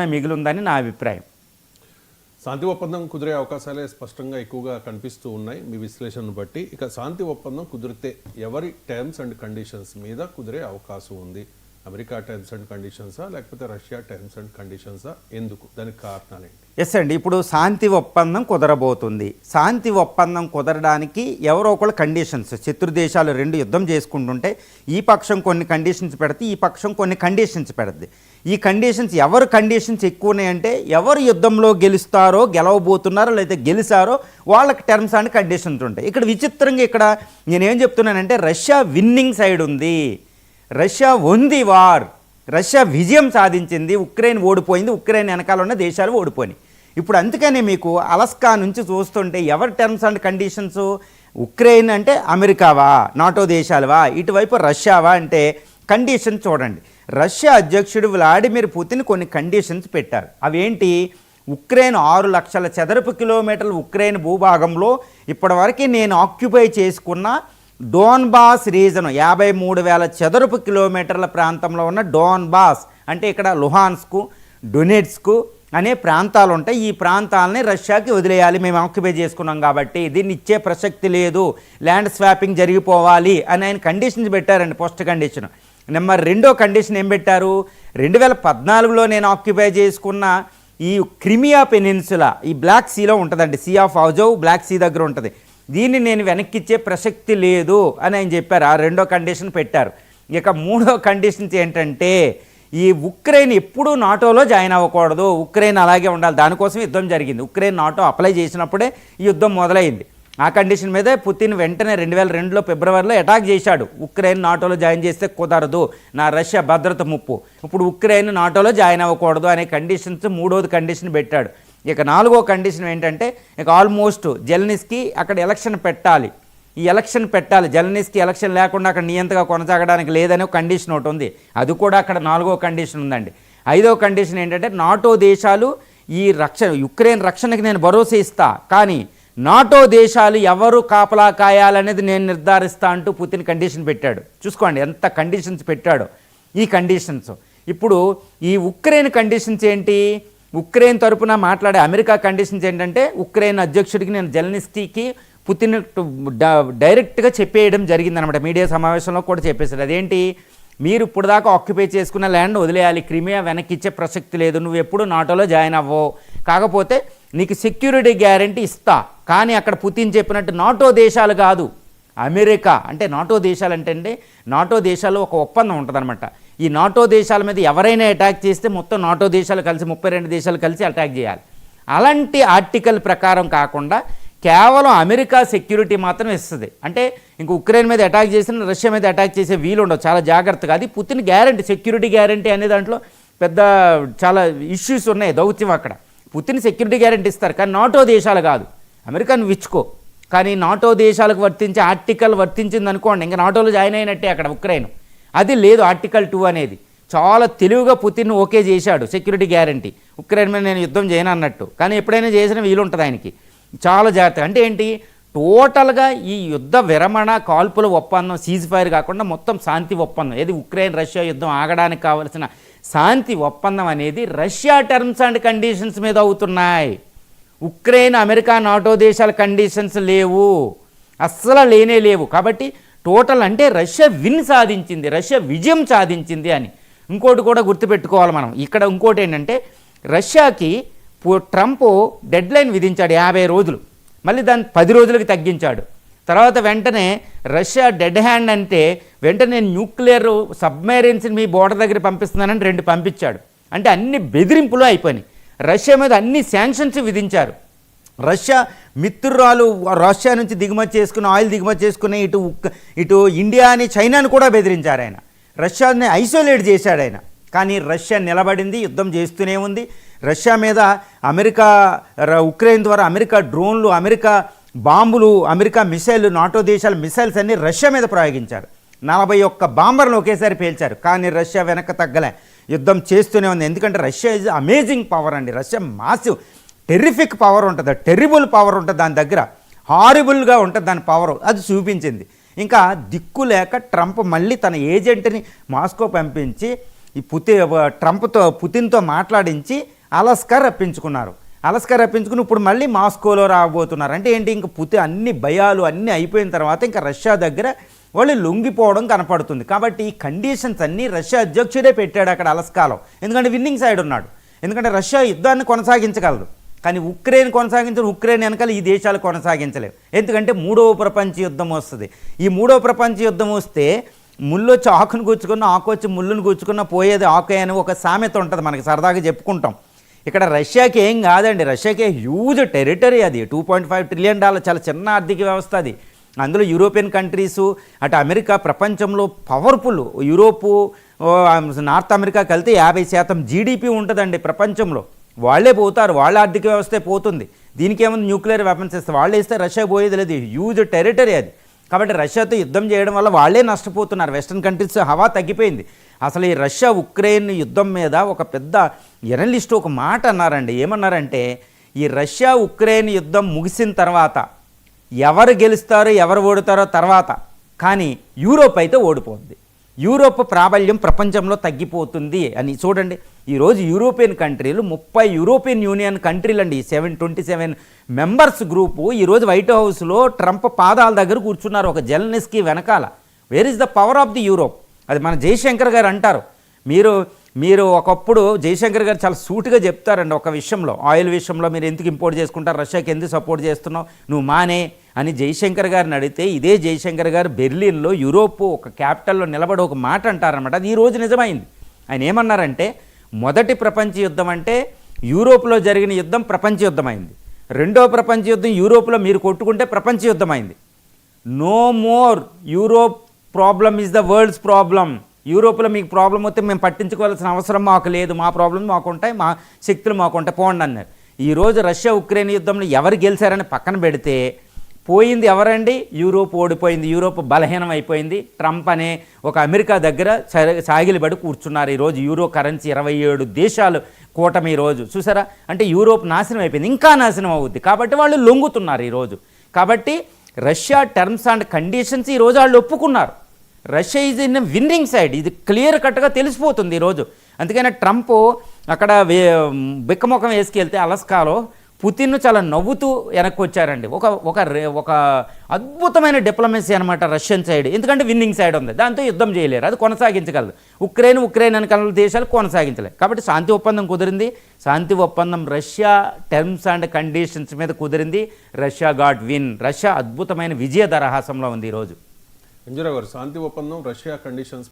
మిగిలిందని నా అభిప్రాయం. శాంతి ఒప్పందం కుదిరే అవకాశాలే స్పష్టంగా ఎక్కువగా కనిపిస్తూ ఉన్నాయి మీ విశ్లేషణను బట్టి. ఇక శాంతి ఒప్పందం కుదిరితే ఎవరి టర్మ్స్ అండ్ కండిషన్స్ మీద కుదిరే అవకాశం ఉంది? అమెరికా టర్మ్స్ అండ్ కండిషన్సా లేకపోతే రష్యా టర్మ్స్ అండ్ కండిషన్సా? ఎందుకు? దానికి కారణాలు ఏంటి? ఎస్ అండి, ఇప్పుడు శాంతి ఒప్పందం కుదరబోతుంది. శాంతి ఒప్పందం కుదరడానికి ఎవరో ఒకళ్ళు కండిషన్స్, శత్రు దేశాలు రెండు యుద్ధం చేసుకుంటుంటే ఈ పక్షం కొన్ని కండిషన్స్ పెడితే ఈ పక్షం కొన్ని కండిషన్స్ పెడుతుంది. ఈ కండిషన్స్ ఎవరు కండిషన్స్ ఎక్కువ ఉన్నాయంటే ఎవరు యుద్ధంలో గెలుస్తారో, గెలవబోతున్నారో లేదా గెలిచారో వాళ్ళకి టర్మ్స్ అండ్ కండిషన్స్ ఉంటాయి. ఇక్కడ విచిత్రంగా ఇక్కడ నేనేం చెప్తున్నానంటే రష్యా విన్నింగ్ సైడ్ ఉంది, Russia one the war, Russia విజయం సాధించింది, ఉక్రెయిన్ ఓడిపోయింది, ఉక్రెయిన్ వెనకాల ఉన్న దేశాలు ఓడిపోయినాయి. ఇప్పుడు అందుకనే మీకు అలస్కా నుంచి చూస్తుంటే ఎవరి టర్మ్స్ అండ్ కండిషన్స్, ఉక్రెయిన్ అంటే అమెరికావా, నాటో దేశాలవా, ఇటువైపు రష్యావా అంటే కండిషన్ చూడండి. రష్యా అధ్యక్షుడు వ్లాడిమిర్ పుతిన్ కొన్ని కండిషన్స్ పెట్టారు. అవేంటి? ఉక్రెయిన్ 6 లక్షల చదరపు కిలోమీటర్ల ఉక్రెయిన్ భూభాగంలో ఇప్పటివరకు నేను ఆక్యుపై చేసుకున్న డోన్బాస్ రీజన్ 53,000 చదరపు కిలోమీటర్ల ప్రాంతంలో ఉన్న డోన్బాస్ అంటే ఇక్కడ లుహాన్స్కు, డొనెట్స్కు అనే ప్రాంతాలు ఉంటాయి. ఈ ప్రాంతాలని రష్యాకి వదిలేయాలి, మేము ఆక్యుపై చేసుకున్నాం కాబట్టి దీన్ని ఇచ్చే ప్రసక్తి లేదు, ల్యాండ్ స్వాపింగ్ జరిగిపోవాలి అని ఆయన కండిషన్స్ పెట్టారండి. First condition. నెంబర్ 2 కండిషన్ ఏం పెట్టారు? 2014లో నేను ఆక్యుపై చేసుకున్న ఈ క్రిమియా పెనిన్సులా ఈ బ్లాక్ సీలో ఉంటుందండి, sea of Azov black sea దగ్గర ఉంటుంది, దీన్ని నేను వెనక్కిచ్చే ప్రసక్తి లేదు అని ఆయన చెప్పారు. ఆ 2వ కండిషన్ పెట్టారు. ఇక 3వ కండిషన్స్ ఏంటంటే ఈ ఉక్రెయిన్ ఎప్పుడూ నాటోలో జాయిన్ అవ్వకూడదు, ఉక్రెయిన్ అలాగే ఉండాలి, దానికోసం యుద్ధం జరిగింది. ఉక్రెయిన్ నాటో అప్లై చేసినప్పుడే ఈ యుద్ధం మొదలైంది. ఆ కండిషన్ మీదే పుతిన్ వెంటనే 2002లో ఫిబ్రవరిలో అటాక్ చేశాడు. ఉక్రెయిన్ నాటోలో జాయిన్ చేస్తే కుదరదు, నా రష్యా భద్రత ముప్పు, ఇప్పుడు ఉక్రెయిన్ నాటోలో జాయిన్ అవ్వకూడదు అనే కండిషన్స్ 3వ కండిషన్ పెట్టాడు. ఇక 4వ కండిషన్ ఏంటంటే ఇక ఆల్మోస్ట్ జెలెన్స్కీ అక్కడ ఎలక్షన్ పెట్టాలి, ఈ ఎలక్షన్ పెట్టాలి, జెలెన్స్కీ ఎలక్షన్ లేకుండా అక్కడ నియంతగా కొనసాగడానికి లేదనే కండిషన్ ఒకటి ఉంది, అది కూడా అక్కడ 4వ కండిషన్ ఉందండి. 5వ కండిషన్ ఏంటంటే నాటో దేశాలు ఈ యుక్రెయిన్ రక్షణకి నేను భరోసా ఇస్తా, కానీ నాటో దేశాలు ఎవరు కాపలా కాయాలనేది నేను నిర్ధారిస్తా అంటూ పుతిన్ కండిషన్ పెట్టాడు. చూసుకోండి ఎంత కండిషన్స్ పెట్టాడో. ఈ కండిషన్స్ ఇప్పుడు ఈ ఉక్రెయిన్ కండిషన్స్ ఏంటి? ఉక్రెయిన్ తరపున మాట్లాడే అమెరికా కండిషన్స్ ఏంటంటే ఉక్రెయిన్ అధ్యక్షుడికి నేను జెలెన్స్కీకి పుతిన్ డైరెక్ట్గా చెప్పేయడం జరిగిందనమాట. మీడియా సమావేశంలో కూడా చెప్పేశారు. అదేంటి? మీరు ఇప్పుడు దాకా ఆక్యుపై చేసుకున్న ల్యాండ్ వదిలేయాలి, క్రిమియా వెనక్కి ఇచ్చే ప్రసక్తి లేదు, నువ్వు ఎప్పుడు నాటోలో జాయిన్ అవ్వవు, కాకపోతే నీకు సెక్యూరిటీ గ్యారంటీ ఇస్తా, కానీ అక్కడ పుతిన్ చెప్పినట్టు నాటో దేశాలు కాదు, అమెరికా అంటే నాటో దేశాలు అంటే నాటో దేశాల్లో ఒక ఒప్పందం ఉంటుందన్నమాట. ఈ నాటో దేశాల మీద ఎవరైనా అటాక్ చేస్తే మొత్తం నాటో దేశాలు కలిసి 32 దేశాలు కలిసి అటాక్ చేయాలి. అలాంటి ఆర్టికల్ ప్రకారం కాకుండా కేవలం అమెరికా సెక్యూరిటీ మాత్రం ఇస్తుంది. అంటే ఇంక ఉక్రెయిన్ మీద అటాక్ చేసిన రష్యా మీద అటాక్ చేసే వీలు ఉండవు, చాలా జాగ్రత్తగా. అది పుతిన్ గ్యారంటీ, సెక్యూరిటీ గ్యారంటీ అనే దాంట్లో పెద్ద చాలా ఇష్యూస్ ఉన్నాయి, దౌత్యం అక్కడ. పుతిన్ సెక్యూరిటీ గ్యారంటీ ఇస్తారు, కానీ నాటో దేశాలు కాదు. అమెరికాను విచ్చుకో, కానీ నాటో దేశాలకు వర్తించే ఆర్టికల్ వర్తించింది అనుకోండి, ఇంకా నాటోలో జాయిన్ అయినట్టే అక్కడ ఉక్రెయిన్. అది లేదు, ఆర్టికల్ 2 అనేది. చాలా తెలివిగా పుతిన్ ఓకే చేశాడు సెక్యూరిటీ గ్యారంటీ, ఉక్రెయిన్ మీద నేను యుద్ధం చేయను అన్నట్టు. కానీ ఎప్పుడైనా చేసిన వీలు ఉంటుంది ఆయనకి, చాలా జాగ్రత్త. అంటే ఏంటి? టోటల్గా ఈ యుద్ధ విరమణ కాల్పుల ఒప్పందం, సీజ్ ఫైర్ కాకుండా మొత్తం శాంతి ఒప్పందం, ఏది ఉక్రెయిన్ రష్యా యుద్ధం ఆగడానికి కావలసిన శాంతి ఒప్పందం అనేది రష్యా టర్మ్స్ అండ్ కండిషన్స్ మీద అవుతున్నాయి. ఉక్రెయిన్ అమెరికా నాటో దేశాల కండిషన్స్ లేవు, అస్సలు లేనే లేవు. కాబట్టి టోటల్ అంటే రష్యా విన్ సాధించింది, రష్యా విజయం సాధించింది అని. ఇంకోటి కూడా గుర్తుపెట్టుకోవాలి మనం ఇక్కడ. ఇంకోటి ఏంటంటే రష్యాకి ట్రంప్ డెడ్ లైన్ విధించాడు 50 రోజులు, మళ్ళీ దాన్ని 10 రోజులకి తగ్గించాడు. తర్వాత వెంటనే రష్యా డెడ్ హ్యాండ్ అంటే వెంటనే న్యూక్లియర్ సబ్మెరైన్స్ని మీ బోర్డర్ దగ్గర పంపిస్తున్నానని 2 పంపించాడు. అంటే అన్ని బెదిరింపులు అయిపోయినాయి. రష్యా మీద అన్ని శాంక్షన్స్ విధించారు. రష్యా మిత్రురాలు రష్యా నుంచి దిగుమతి చేసుకున్న ఆయిల్ దిగుమతి చేసుకునే ఇటు ఇండియాని చైనాని కూడా బెదిరించారు ఆయన. రష్యాని ఐసోలేట్ చేశాడు ఆయన. కానీ రష్యా నిలబడింది, యుద్ధం చేస్తూనే ఉంది. రష్యా మీద అమెరికా ఉక్రెయిన్ ద్వారా అమెరికా డ్రోన్లు, అమెరికా బాంబులు, అమెరికా మిసైళ్ళు, నాటో దేశాల మిసైల్స్ అన్నీ రష్యా మీద ప్రయోగించారు. 41 బాంబర్లు ఒకేసారి పేల్చారు. కానీ రష్యా వెనక్కి తగ్గలే, యుద్ధం చేస్తూనే ఉంది. ఎందుకంటే రష్యా ఈజ్ అమేజింగ్ పవర్ అండి. రష్యా మాసివ్ టెర్రిఫిక్ పవర్ ఉంటుంది, టెర్రిబుల్ పవర్ ఉంటుంది దాని దగ్గర, హారిబుల్గా ఉంటుంది దాని పవర్, అది చూపించింది. ఇంకా దిక్కు లేక ట్రంప్ మళ్ళీ తన ఏజెంట్ని మాస్కో పంపించి పుతిన్తో మాట్లాడించి అలస్కా రప్పించుకున్నారు. అలస్కా రప్పించుకుని ఇప్పుడు మళ్ళీ మాస్కోలో రాబోతున్నారు. అంటే ఏంటి, ఇంక అన్ని భయాలు అన్నీ అయిపోయిన తర్వాత ఇంకా రష్యా దగ్గర వాళ్ళు లొంగిపోవడం కనపడుతుంది. కాబట్టి ఈ కండిషన్స్ అన్నీ రష్యా అధ్యక్షుడే పెట్టాడు అక్కడ అలస్కాలో. ఎందుకంటే విన్నింగ్ సైడ్ ఉన్నాడు. ఎందుకంటే రష్యా యుద్ధాన్ని కొనసాగించగలదు, కానీ ఉక్రెయిన్ వెనకాల ఈ దేశాలు కొనసాగించలేవు. ఎందుకంటే మూడవ ప్రపంచ యుద్ధం వస్తుంది. ఈ మూడవ ప్రపంచ యుద్ధం వస్తే ముళ్ళొచ్చి ఆకును గుచ్చుకున్న, ఆకు వచ్చి ముళ్ళును గుచ్చుకున్న పోయేది ఆకే అని ఒక సామెత ఉంటుంది, మనకి సరదాగా చెప్పుకుంటాం. ఇక్కడ రష్యాకి ఏం కాదండి, రష్యాకి హ్యూజ్ టెరిటరీ, అది $2.5 ట్రిలియన్, చాలా చిన్న ఆర్థిక వ్యవస్థ అది. అందులో యూరోపియన్ కంట్రీసు, అటు అమెరికా ప్రపంచంలో పవర్ఫుల్. యూరోపు, నార్త్ అమెరికా కలితే 50% జీడిపి ఉంటుందండి ప్రపంచంలో. వాళ్ళే పోతారు, వాళ్ళ ఆర్థిక వ్యవస్థే పోతుంది. దీనికి ఏమైనా న్యూక్లియర్ వెపన్స్ ఇస్తే, వాళ్ళు వేస్తే రష్యా పోయేది లేదు. హ్యూజ్ టెరిటరీ అది. కాబట్టి రష్యాతో యుద్ధం చేయడం వల్ల వాళ్ళే నష్టపోతున్నారు. వెస్టర్న్ కంట్రీస్ హవా తగ్గిపోయింది. అసలు ఈ రష్యా ఉక్రెయిన్ యుద్ధం మీద ఒక పెద్ద ఎనలిస్ట్ ఒక మాట అన్నారండి. ఏమన్నారంటే, ఈ రష్యా ఉక్రెయిన్ యుద్ధం ముగిసిన తర్వాత ఎవరు గెలుస్తారో ఎవరు ఓడుతారో తర్వాత, కానీ యూరోప్ అయితే ఓడిపోతుంది. యూరోప్ ప్రాబల్యం ప్రపంచంలో తగ్గిపోతుంది అని. చూడండి, ఈరోజు యూరోపియన్ కంట్రీలు 30 యూరోపియన్ యూనియన్ కంట్రీలు అండి, 27 మెంబర్స్ గ్రూపు ఈరోజు వైట్ హౌస్లో ట్రంప్ పాదాల దగ్గర కూర్చున్నారు, ఒక జెల్నిస్కీ వెనకాల. Where is the power of the Europe? అది మన జయశంకర్ గారు అంటారు. మీరు ఒకప్పుడు జయశంకర్ గారు చాలా సూటిగా చెప్తారండి ఒక విషయంలో, ఆయిల్ విషయంలో మీరు ఎందుకు ఇంపోర్ట్ చేసుకుంటారు, రష్యాకి ఎందుకు సపోర్ట్ చేస్తున్నావు, నువ్వు మానే అని జయశంకర్ గారిని అడిగితే, ఇదే జయశంకర్ గారు బెర్లిన్లో యూరోప్ ఒక క్యాపిటల్లో నిలబడి ఒక మాట అంటారనమాట. అది ఈరోజు నిజమైంది. ఆయన ఏమన్నారంటే, మొదటి ప్రపంచ యుద్ధం అంటే యూరోప్లో జరిగిన యుద్ధం ప్రపంచ యుద్ధమైంది. రెండో ప్రపంచ యుద్ధం యూరోప్లో మీరు కొట్టుకుంటే ప్రపంచ యుద్ధమైంది. No more Europe problem is the world's problem. యూరోప్లో మీకు ప్రాబ్లం వస్తే మేము పట్టించుకోవాల్సిన అవసరం మాకు లేదు, మా ప్రాబ్లమ్స్ మాకు ఉంటాయి, మా శక్తులు మాకు ఉంటాయి, పోండి అన్నారు. ఈరోజు రష్యా ఉక్రెయిన్ యుద్ధంలో ఎవరు గెలిచారని పక్కన పెడితే, పోయింది ఎవరండి? యూరోప్ ఓడిపోయింది. యూరోప్ బలహీనం అయిపోయింది. ట్రంప్ అనే ఒక అమెరికా దగ్గర సాగిలిబడి కూర్చున్నారు. ఈరోజు యూరో కరెన్సీ 27 దేశాలు కూటమి ఈరోజు చూసారా. అంటే యూరోప్ నాశనం అయిపోయింది, ఇంకా నాశనం అవుద్ది. కాబట్టి వాళ్ళు లొంగుతున్నారు ఈరోజు. కాబట్టి రష్యా టర్మ్స్ అండ్ కండిషన్స్ ఈరోజు వాళ్ళు ఒప్పుకున్నారు. Russia is in winnowing side, ఇది క్లియర్ కట్గా తెలిసిపోతుంది ఈరోజు. అందుకని ట్రంప్ అక్కడ బిక్కముఖం వేసుకెళ్తే అలస్కాలో పుతిన్ను చాలా నవ్వుతూ వెనక్కి వచ్చారండి. ఒక అద్భుతమైన డిప్లొమసీ అనమాట రష్యన్ సైడ్. ఎందుకంటే విన్నింగ్ సైడ్ ఉంది, దాంతో యుద్ధం చేయలేరు, అది కొనసాగించగలదు. ఉక్రెయిన్ వెనకాల దేశాలు కొనసాగించలేదు. కాబట్టి శాంతి ఒప్పందం కుదిరింది. శాంతి ఒప్పందం రష్యా టర్మ్స్ అండ్ కండిషన్స్ మీద కుదిరింది. Russia got win. రష్యా అద్భుతమైన విజయ దరహాసంలో ఉంది ఈరోజు. ఎంజరావు గారు, శాంతి ఒప్పందం రష్యా కండిషన్స్